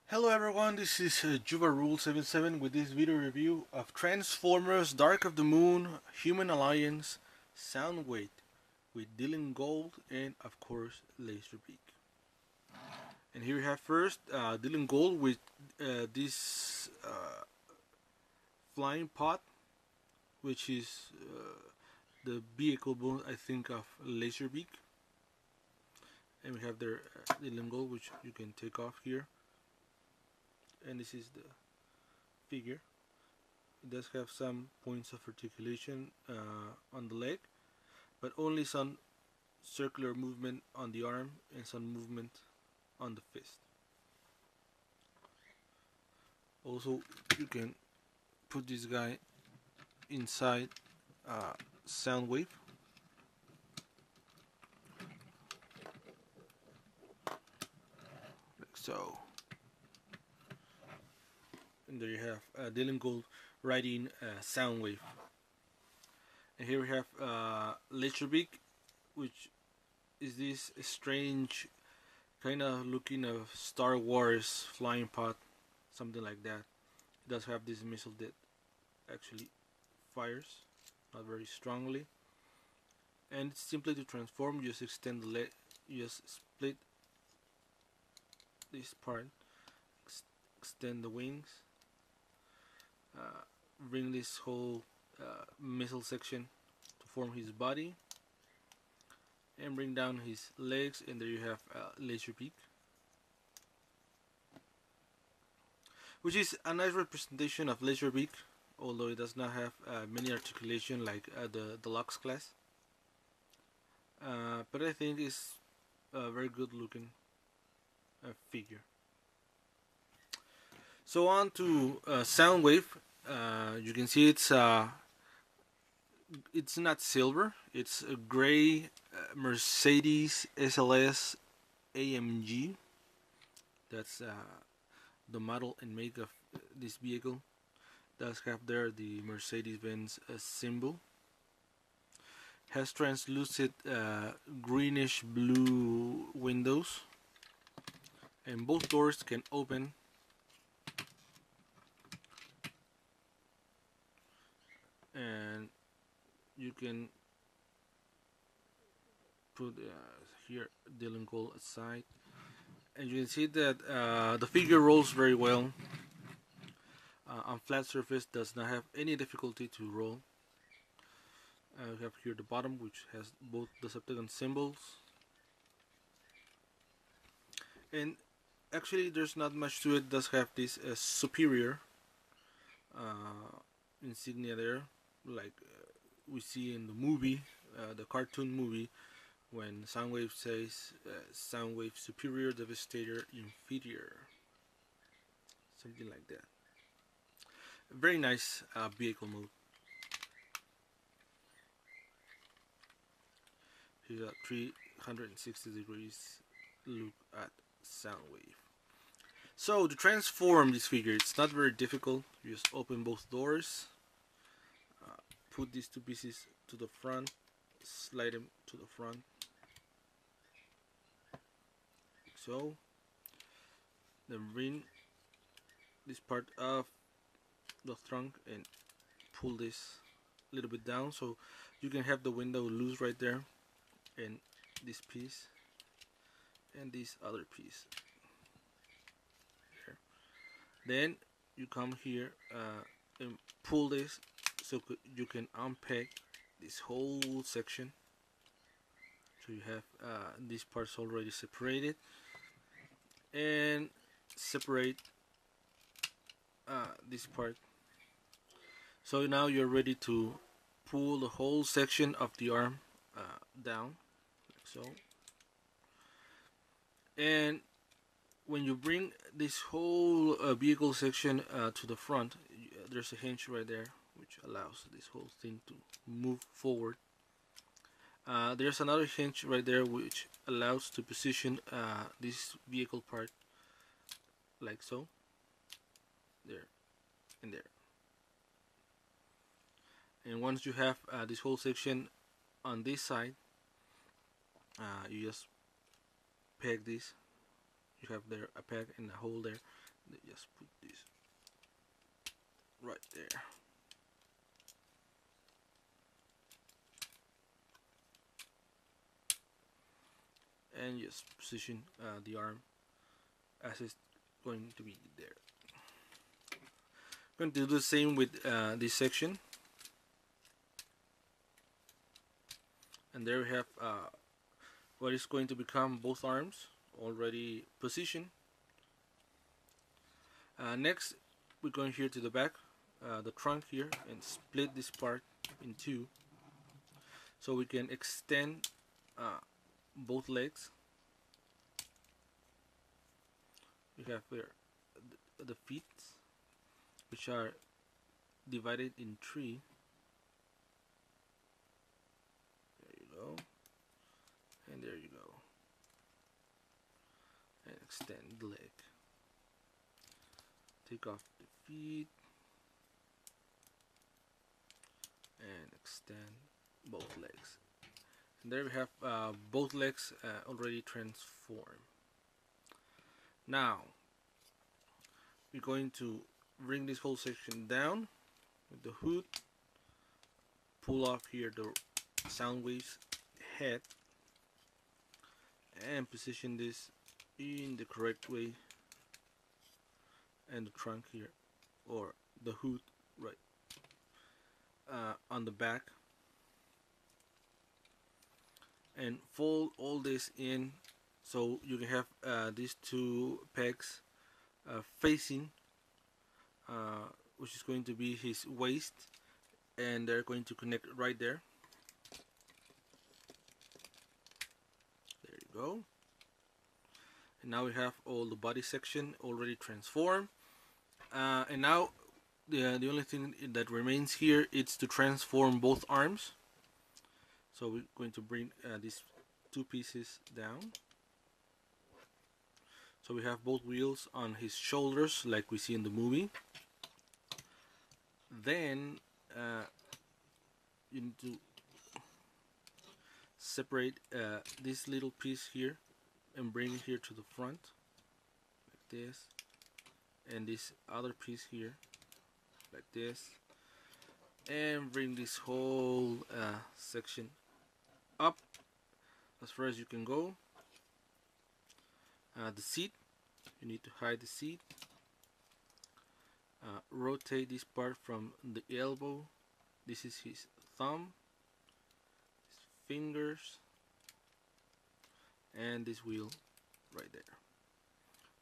Hello everyone, this is Juba Rule 77 with this video review of Transformers Dark of the Moon Human Alliance Soundwave with Dylan Gold and of course Laserbeak. And here we have first Dylan Gold with this flying pod, which is the vehicle bone I think of Laserbeak. And we have their Dylan Gold, which you can take off here. And this is the figure. It does have some points of articulation on the leg, but only some circular movement on the arm and some movement on the fist. Also, you can put this guy inside Soundwave. Like so. And there you have Dylan Gold riding Soundwave. And here we have Laserbeak, which is this strange kind of looking of Star Wars flying pod, something like that. It does have this missile that actually fires, not very strongly. And it's simply to transform, just extend the leg, just split this part, extend the wings. Bring this whole missile section to form his body, and bring down his legs, and there you have Laserbeak, which is a nice representation of Laserbeak, although it does not have many articulation like the deluxe class. But I think it's a very good looking figure. So on to Soundwave. You can see it's not silver. It's a gray Mercedes SLS AMG. That's the model and make of this vehicle. Does have there the Mercedes-Benz symbol. Has translucent greenish blue windows, and both doors can open. And you can put here Dylan Gold aside, and you can see that the figure rolls very well on flat surface. Does not have any difficulty to roll. We have here the bottom, which has both Decepticon symbols, and actually there's not much to it. It does have this superior insignia there, like we see in the movie, the cartoon movie, when Soundwave says Soundwave superior, devastator, inferior, something like that. Very nice vehicle mode. Here's a 360 degrees look at Soundwave. So to transform this figure, it's not very difficult. You just open both doors, put these two pieces to the front, slide them to the front, like so. Then bring this part of the trunk and pull this a little bit down, so you can have the window loose right there, and this piece and this other piece there. Then you come here and pull this, so you can unpack this whole section. So you have these parts already separated, and separate this part. So now you're ready to pull the whole section of the arm down, like so. And when you bring this whole vehicle section to the front, there's a hinge right there which allows this whole thing to move forward. There's another hinge right there which allows to position this vehicle part like so, there and there. And once you have this whole section on this side, you just peg this. You have there a peg and a hole there, Let's just put this right there. And just position the arm as it's going to be there. I'm going to do the same with this section. And there we have what is going to become both arms already positioned. Next, we're going here to the back, the trunk here, and split this part in two, so we can extend both legs. We have here the feet, which are divided in three. There you go, and there you go, and extend the leg. Take off the feet and extend both legs. And there we have both legs already transformed. Now we're going to bring this whole section down with the hood, pull off here the Soundwave's head, and position this in the correct way, and the trunk here, or the hood right on the back, and fold all this in so you can have these two pegs facing, which is going to be his waist, and they're going to connect right there. There you go. And now we have all the body section already transformed. And now the only thing that remains here is to transform both arms. So we're going to bring these two pieces down. So we have both wheels on his shoulders like we see in the movie. Then you need to separate this little piece here and bring it here to the front like this, and this other piece here like this, and bring this whole section up as far as you can go. The seat, you need to hide the seat. Rotate this part from the elbow. This is his thumb, his fingers, and this wheel right there.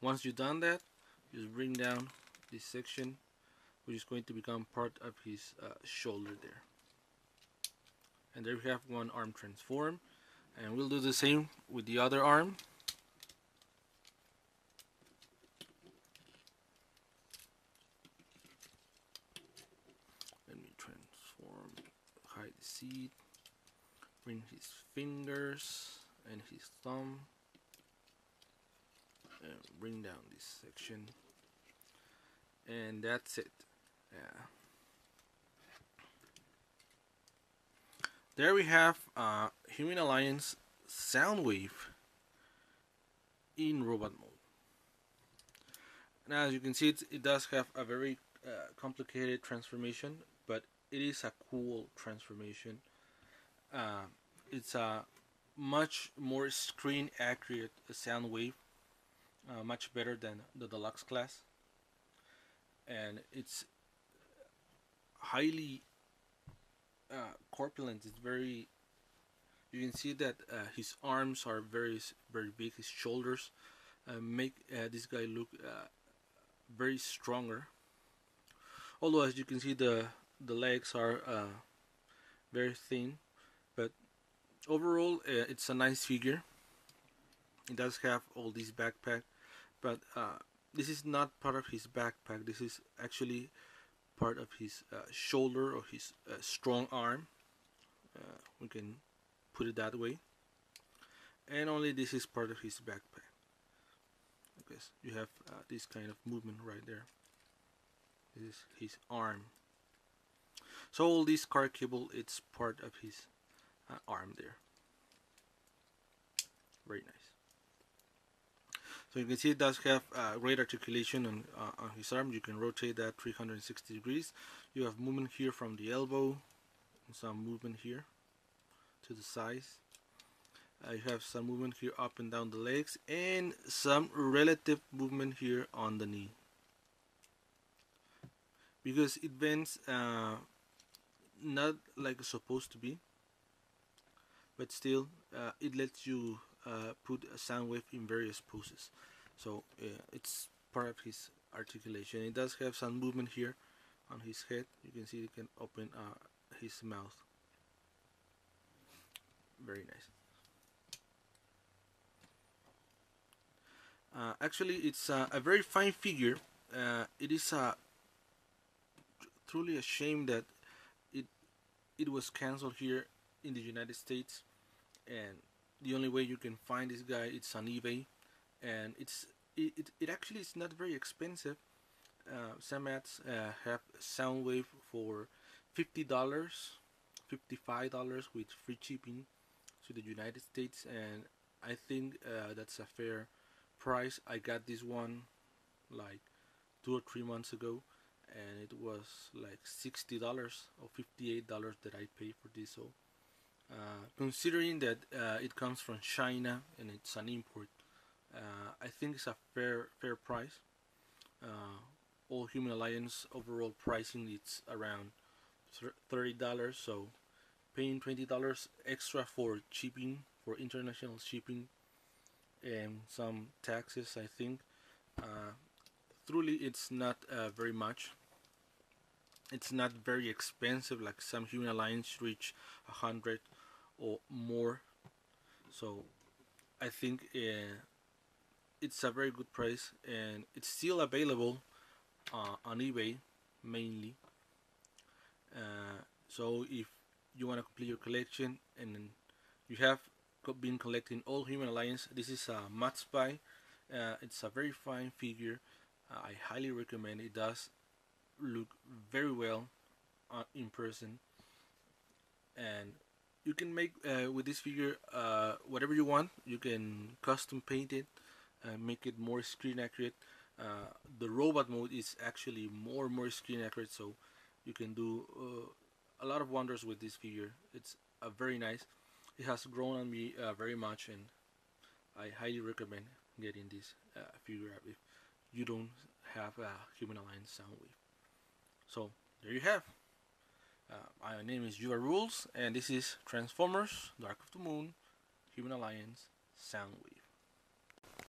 Once you've done that, just bring down this section, which is going to become part of his shoulder there. And there we have one arm transformed, and we'll do the same with the other arm. Let me transform, hide the seat, bring his fingers and his thumb, and bring down this section, and that's it. Yeah. There we have Human Alliance Soundwave in robot mode. Now, as you can see, it does have a very complicated transformation, but it is a cool transformation. It's a much more screen accurate Soundwave, much better than the deluxe class, and it's highly corpulent. It's very, you can see that his arms are very big. His shoulders make this guy look very stronger, although as you can see the legs are very thin, but overall it's a nice figure. It does have all these backpack, but this is not part of his backpack. This is actually part of his shoulder, or his strong arm. We can put it that way, and only this is part of his backpack, because you have this kind of movement right there. This is his arm. So all this car cable, it's part of his arm there. Very nice. So you can see it does have great articulation on his arm. You can rotate that 360 degrees. You have movement here from the elbow, and some movement here to the sides. You have some movement here up and down the legs, and some relative movement here on the knee. Because it bends not like it's supposed to be, but still it lets you put a sound wave in various poses. So it's part of his articulation. It does have some movement here on his head. You can see it can open his mouth. Very nice. Actually, it's a very fine figure. It is truly a shame that it was cancelled here in the United States, and the only way you can find this guy it's on eBay, and it actually is not very expensive. Some ads have Soundwave for $50, $55 with free shipping to the United States, and I think that's a fair price. I got this one like 2 or 3 months ago, and it was like $60 or $58 that I paid for this. So considering that it comes from China and it's an import, I think it's a fair price. All Human Alliance overall pricing it's around $30, so paying $20 extra for shipping, for international shipping, and some taxes, I think truly it's not very much. It's not very expensive like some Human Alliance reach 100 or more. So I think it's a very good price, and it's still available on eBay mainly. So if you want to complete your collection and you have been collecting all Human Alliance, this is a must buy. It's a very fine figure. I highly recommend it. It does look very well in person, and you can make with this figure whatever you want. You can custom paint it, make it more screen accurate. The robot mode is actually more screen accurate, so you can do a lot of wonders with this figure. It's very nice. It has grown on me very much, and I highly recommend getting this figure if you don't have a Human Alliance Soundwave. So there you have. My name is Yuva Rules, and this is Transformers, Dark of the Moon, Human Alliance Soundwave.